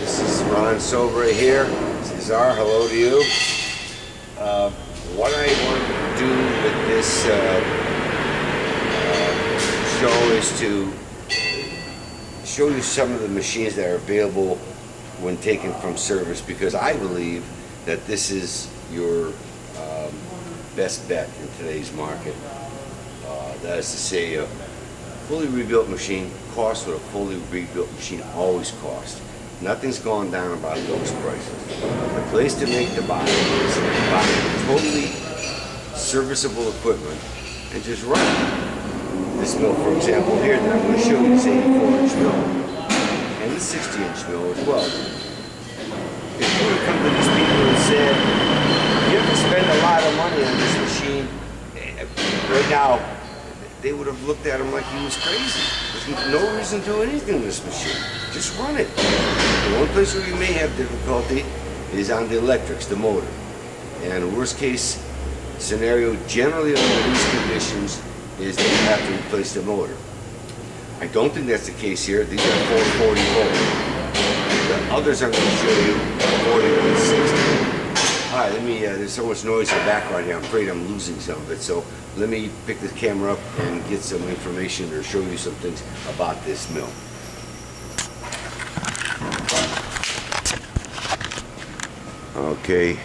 This is Ron Sobra here. Cesar, hello to you. What I want to do with this show is to show you some of the machines that are available when taken from service, because I believe that this is your best bet in today's market. That is to say, a fully rebuilt machine costs what a fully rebuilt machine always costs. Nothing's gone down about those prices. The place to make the buy is buy totally serviceable equipment and just run it. This mill, for example, here that I'm going to show you is 84-inch mill, and the 60-inch mill as well. If you would have come to these people and said, you have to spend a lot of money on this machine right now, they would have looked at him like he was crazy. There's no reason to do anything with this machine. Just run it. The one place where you may have difficulty is on the electrics, the motor. And the worst case scenario, generally under these conditions, is that you have to replace the motor. I don't think that's the case here. These are 440 volt. The others I'm going to show you are 40 and 60. Alright, there's so much noise in the background here, I'm afraid I'm losing some of it. So let me pick the camera up and get some information or show you some things about this mill. Okay,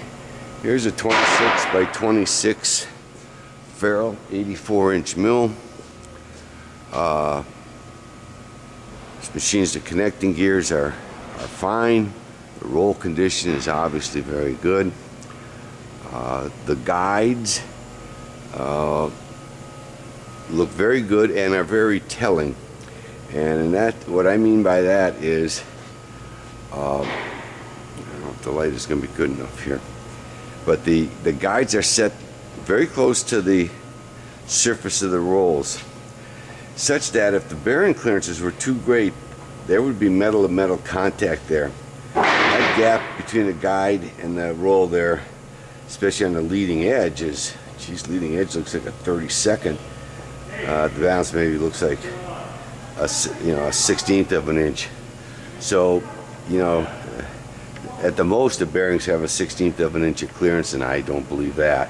here's a 26 by 26 Ferrell 84-inch mill. This machine's, the connecting gears are fine. The roll condition is obviously very good. The guides look very good and are very telling. And what I mean by that is, I don't know if the light is going to be good enough here, but the guides are set very close to the surface of the rolls, such that if the bearing clearances were too great, there would be metal to metal contact there. That gap between the guide and the roll there, especially on the leading edge, leading edge looks like a 32nd. The balance maybe looks like a 16th of an inch. So, at the most, the bearings have a 16th of an inch of clearance, and I don't believe that.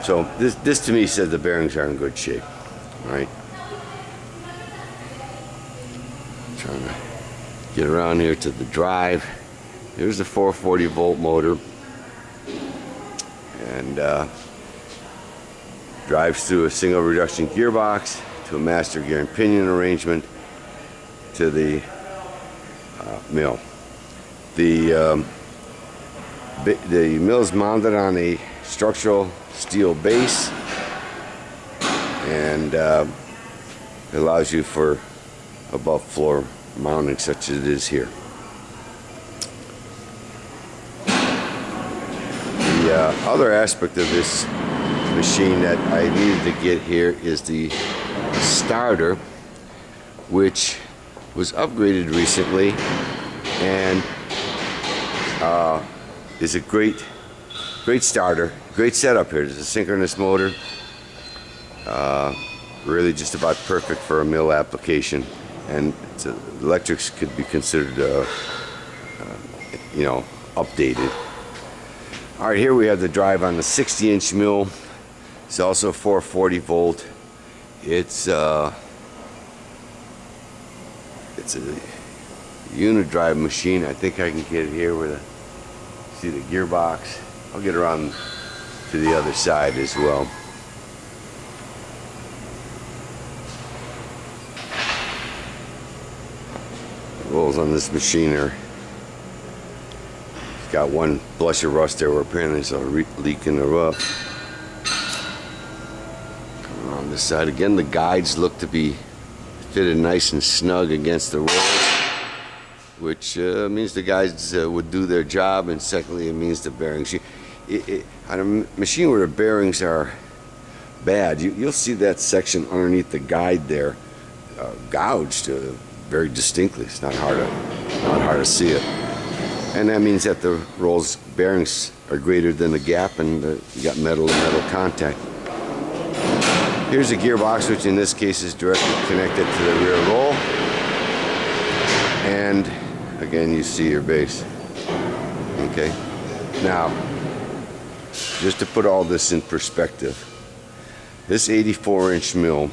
So this to me says the bearings are in good shape. All right. Trying to get around here to the drive. Here's the 440 volt motor, and drives through a single reduction gearbox to a master gear and pinion arrangement to the mill. The mill is mounted on a structural steel base, and it allows you for above floor mounting such as it is here. The other aspect of this machine that I needed to get here is the starter, which was upgraded recently and is a great starter, great setup here. There's a synchronous motor, really just about perfect for a mill application, and electrics could be considered updated. All right, here we have the drive on the 60-inch mill. It's also 440 volt. It's a unidrive machine. I think I can get it here with see the gearbox. I'll get around to the other side as well. The rolls on this machine are got one blush of rust there where apparently there's a leak in the rough. Come on this side again. The guides look to be fitted nice and snug against the rolls, which means the guys would do their job, and secondly it means the bearings. On a machine where the bearings are bad, you'll see that section underneath the guide there gouged very distinctly. It's not hard to see it. And that means that the roll's bearings are greater than the gap, and you got metal to metal contact. Here's a gearbox, which in this case is directly connected to the rear roll. And Again, you see your base. Okay. Now, just to put all this in perspective, this 84-inch mill